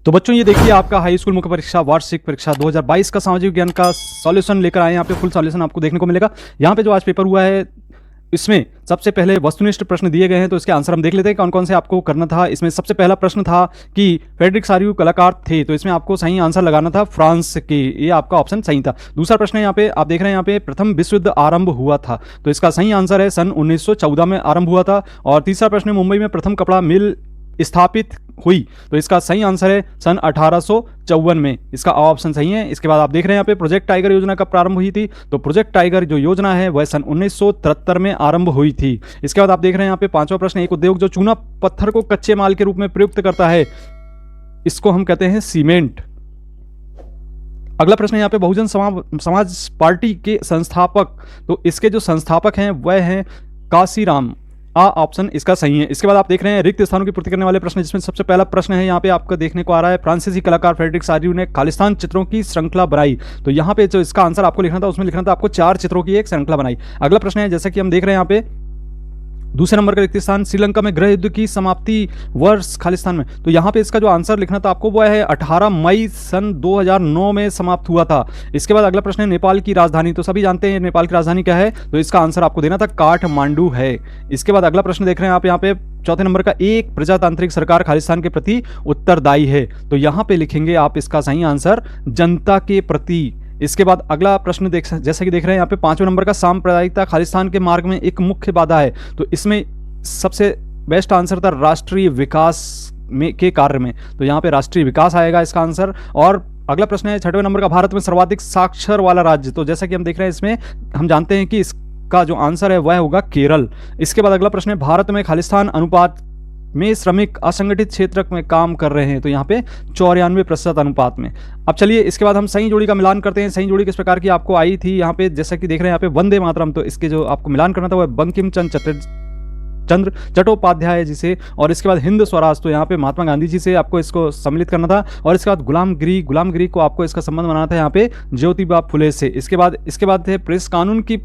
तो बच्चों ये देखिए आपका हाई स्कूल मुख्य परीक्षा वार्षिक परीक्षा 2022 का सामाजिक विज्ञान का सॉल्यूशन लेकर आए। यहाँ पे फुल सॉल्यूशन आपको देखने को मिलेगा। यहाँ पे जो आज पेपर हुआ है इसमें सबसे पहले वस्तुनिष्ठ प्रश्न दिए गए हैं, तो इसके आंसर हम देख लेते हैं कौन कौन से आपको करना था। इसमें सबसे पहला प्रश्न था कि फ्रेडरिक सारियू कलाकार थे, तो इसमें आपको सही आंसर लगाना था फ्रांस के, ये आपका ऑप्शन सही था। दूसरा प्रश्न है यहाँ पे आप देख रहे हैं, यहाँ पे प्रथम विश्व युद्ध आरंभ हुआ था, तो इसका सही आंसर है सन 1914 में आरंभ हुआ था। और तीसरा प्रश्न है मुंबई में प्रथम कपड़ा मिल स्थापित हुई, तो इसका सही आंसर है सन 1854 में, इसका ऑप्शन सही है। इसके बाद आप देख रहे हैं यहाँ पे प्रोजेक्ट टाइगर योजना कब प्रारंभ हुई थी, तो प्रोजेक्ट टाइगर जो योजना है वह सन 1973 में आरंभ हुई थी। इसके बाद आप देख रहे हैं यहाँ पे पांचवा प्रश्न, एक उद्योग जो चूना पत्थर को कच्चे माल के रूप में प्रयुक्त करता है इसको हम कहते हैं सीमेंट। अगला प्रश्न है यहाँ पे बहुजन समाज पार्टी के संस्थापक, तो इसके जो संस्थापक हैं वह हैं काशीराम, ऑप्शन इसका सही है। इसके बाद आप देख रहे हैं रिक्त स्थानों की पूर्ति करने वाले प्रश्न, जिसमें सबसे पहला प्रश्न है यहाँ पे आपको देखने को आ रहा है फ्रांसीसी कलाकार फ्रेडरिक सारियू ने खालिस्तान चित्रों की श्रृंखला बनाई, तो यहाँ पे जो इसका आंसर आपको लिखना था उसमें लिखना था आपको 4 चित्रों की एक श्रृंखला बनाई। अगला प्रश्न है जैसा कि हम देख रहे हैं यहाँ पे दूसरे नंबर का रिक्त स्थान श्रीलंका में गृह युद्ध की समाप्ति वर्ष खालिस्तान में, तो यहाँ पे इसका जो आंसर लिखना था आपको वो है 18 मई सन 2009 में समाप्त हुआ था। इसके बाद अगला प्रश्न है नेपाल की राजधानी, तो सभी जानते हैं नेपाल की राजधानी क्या है, तो इसका आंसर आपको देना था काठमांडू है। इसके बाद अगला प्रश्न देख रहे हैं आप यहाँ पे चौथे नंबर का, एक प्रजातांत्रिक सरकार खालिस्तान के प्रति उत्तरदायी है, तो यहाँ पे लिखेंगे आप इसका सही आंसर जनता के प्रति। इसके बाद अगला प्रश्न जैसा कि देख रहे हैं यहाँ पे पांचवें नंबर का, सांप्रदायिकता खालिस्तान के मार्ग में एक मुख्य बाधा है, तो इसमें सबसे बेस्ट आंसर था राष्ट्रीय विकास में के कार्य में, तो यहाँ पे राष्ट्रीय विकास आएगा इसका आंसर। और अगला प्रश्न है छठवें नंबर का, भारत में सर्वाधिक साक्षर वाला राज्य, तो जैसा कि हम देख रहे हैं इसमें हम जानते हैं कि इसका जो आंसर है वह होगा केरल। इसके बाद अगला प्रश्न है भारत में खालिस्तान अनुपात में श्रमिक असंगठित क्षेत्र में काम कर रहे हैं, तो यहाँ पे 94% अनुपात में। अब चलिए इसके बाद हम सही जोड़ी का मिलान करते हैं। सही जोड़ी किस प्रकार की आपको आई थी, यहाँ पे जैसा कि देख रहे हैं यहाँ पे वंदे मातरम, तो इसके जो आपको मिलान करना था वह बंकिम चंद्र चट्टोपाध्याय जी से, और इसके बाद हिंद स्वराज, तो यहाँ पे महात्मा गांधी जी से आपको इसको सम्मिलित करना था। और इसके बाद गुलामगिरी को आपको इसका संबंध बनाना था यहाँ पे ज्योतिबा फुले से। इसके बाद थे प्रेस कानून की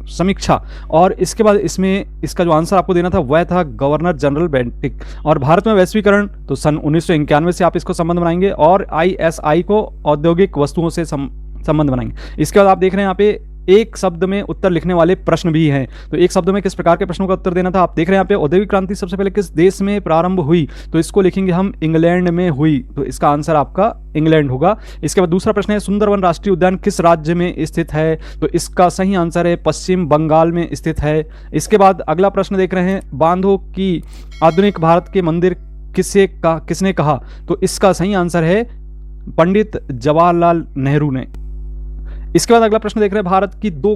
समीक्षा, और इसके बाद इसमें इसका जो आंसर आपको देना था वह था गवर्नर जनरल बेंटिक। और भारत में वैश्वीकरण, तो सन 1991 से आप इसको संबंध बनाएंगे, और ISI को औद्योगिक वस्तुओं से संबंध बनाएंगे। इसके बाद आप देख रहे हैं यहाँ पे एक शब्द में उत्तर लिखने वाले प्रश्न भी हैं, तो एक शब्द में किस प्रकार के प्रश्नों का उत्तर देना था। आप देख रहे हैं यहाँ पे औद्योगिक क्रांति सबसे पहले किस देश में प्रारंभ हुई, तो इसको लिखेंगे हम इंग्लैंड में हुई, तो इसका आंसर आपका इंग्लैंड होगा। इसके बाद दूसरा प्रश्न है सुंदरवन राष्ट्रीय उद्यान किस राज्य में स्थित है, तो इसका सही आंसर है पश्चिम बंगाल में स्थित है। इसके बाद अगला प्रश्न देख रहे हैं बांधों की आधुनिक भारत के मंदिर किसने कहा, तो इसका सही आंसर है पंडित जवाहरलाल नेहरू ने। इसके बाद अगला प्रश्न देख रहे हैं भारत की 2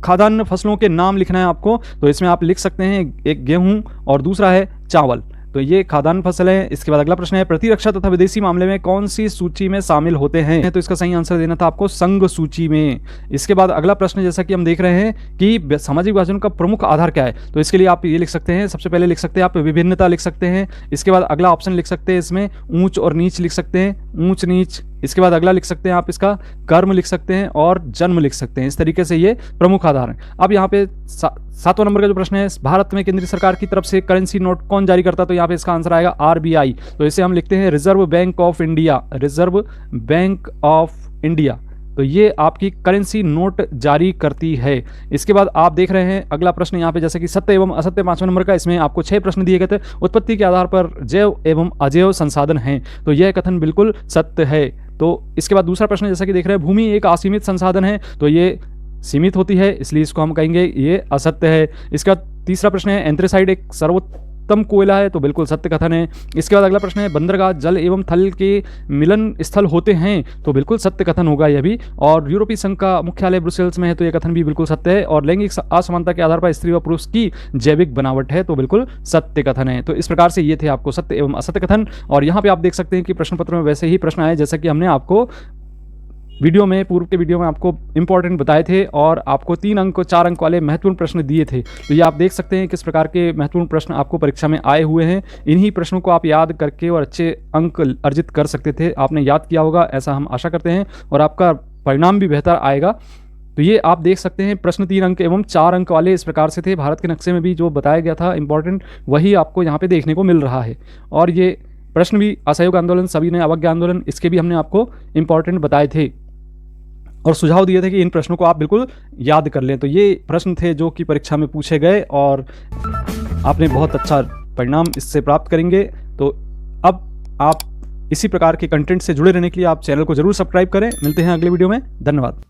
खाद्यान्न फसलों के नाम लिखना है आपको, तो इसमें आप लिख सकते हैं एक गेहूं और दूसरा है चावल, तो ये खाद्यान्न फसल है। इसके बाद अगला प्रश्न है प्रतिरक्षा तथा विदेशी मामले में कौन सी सूची में शामिल होते हैं, तो इसका सही आंसर देना था आपको संघ सूची में। इसके बाद अगला प्रश्न जैसा कि हम देख रहे हैं कि सामाजिक विभाजन का प्रमुख आधार क्या है, तो इसके लिए आप ये लिख सकते हैं, सबसे पहले लिख सकते हैं आप विभिन्नता लिख सकते हैं। इसके बाद अगला ऑप्शन लिख सकते हैं इसमें ऊंच और नीच लिख सकते हैं, ऊंच नीच। इसके बाद अगला लिख सकते हैं आप इसका कर्म लिख सकते हैं और जन्म लिख सकते हैं। इस तरीके से ये प्रमुख आधार है। अब यहाँ पे 7वां नंबर का जो प्रश्न है भारत में केंद्रीय सरकार की तरफ से करेंसी नोट कौन जारी करता है, तो यहाँ पे इसका आंसर आएगा RBI, तो इसे हम लिखते हैं reserve bank of India, reserve bank of India, तो ये आपकी करेंसी नोट जारी करती है। इसके बाद आप देख रहे हैं अगला प्रश्न यहाँ पे जैसे कि सत्य एवं असत्य 5वें नंबर का, इसमें आपको 6 प्रश्न दिए गए थे। उत्पत्ति के आधार पर जैव एवं अजैव संसाधन हैं, तो यह कथन बिल्कुल सत्य है। तो इसके बाद दूसरा प्रश्न जैसा कि देख रहे हैं भूमि एक असीमित संसाधन है, तो ये सीमित होती है, इसलिए इसको हम कहेंगे ये असत्य है। इसके बाद तीसरा प्रश्न है एंथ्रेसाइड एक सर्वोत्तम कोयला है, तो बिल्कुल सत्य कथन है। इसके बाद अगला प्रश्न है बंदरगाह जल एवं थल के मिलन स्थल होते हैं, तो बिल्कुल सत्य कथन होगा यह भी। और यूरोपीय संघ का मुख्यालय ब्रुसेल्स में है, तो यह कथन भी बिल्कुल सत्य है। और लैंगिक असमानता के आधार पर स्त्री व पुरुष की जैविक बनावट है, तो बिल्कुल सत्य कथन है। तो इस प्रकार से ये थे आपको सत्य एवं असत्य कथन। और यहाँ पे आप देख सकते हैं कि प्रश्न पत्र में वैसे ही प्रश्न आए जैसा कि हमने आपको पूर्व के वीडियो में आपको इंपॉर्टेंट बताए थे, और आपको 3 अंक 4 अंक वाले महत्वपूर्ण प्रश्न दिए थे, तो ये आप देख सकते हैं किस प्रकार के महत्वपूर्ण प्रश्न आपको परीक्षा में आए हुए हैं। इन्हीं प्रश्नों को आप याद करके और अच्छे अंक अर्जित कर सकते थे, आपने याद किया होगा ऐसा हम आशा करते हैं, और आपका परिणाम भी बेहतर आएगा। तो ये आप देख सकते हैं प्रश्न 3 अंक एवं 4 अंक वाले इस प्रकार से थे। भारत के नक्शे में भी जो बताया गया था इंपॉर्टेंट, वही आपको यहाँ पे देखने को मिल रहा है। और ये प्रश्न भी असहयोग आंदोलन, सविनय अवज्ञा आंदोलन, इसके भी हमने आपको इंपॉर्टेंट बताए थे और सुझाव दिए थे कि इन प्रश्नों को आप बिल्कुल याद कर लें। तो ये प्रश्न थे जो कि परीक्षा में पूछे गए और आपने बहुत अच्छा परिणाम इससे प्राप्त करेंगे। तो अब आप इसी प्रकार के कंटेंट से जुड़े रहने के लिए आप चैनल को जरूर सब्सक्राइब करें। मिलते हैं अगले वीडियो में। धन्यवाद।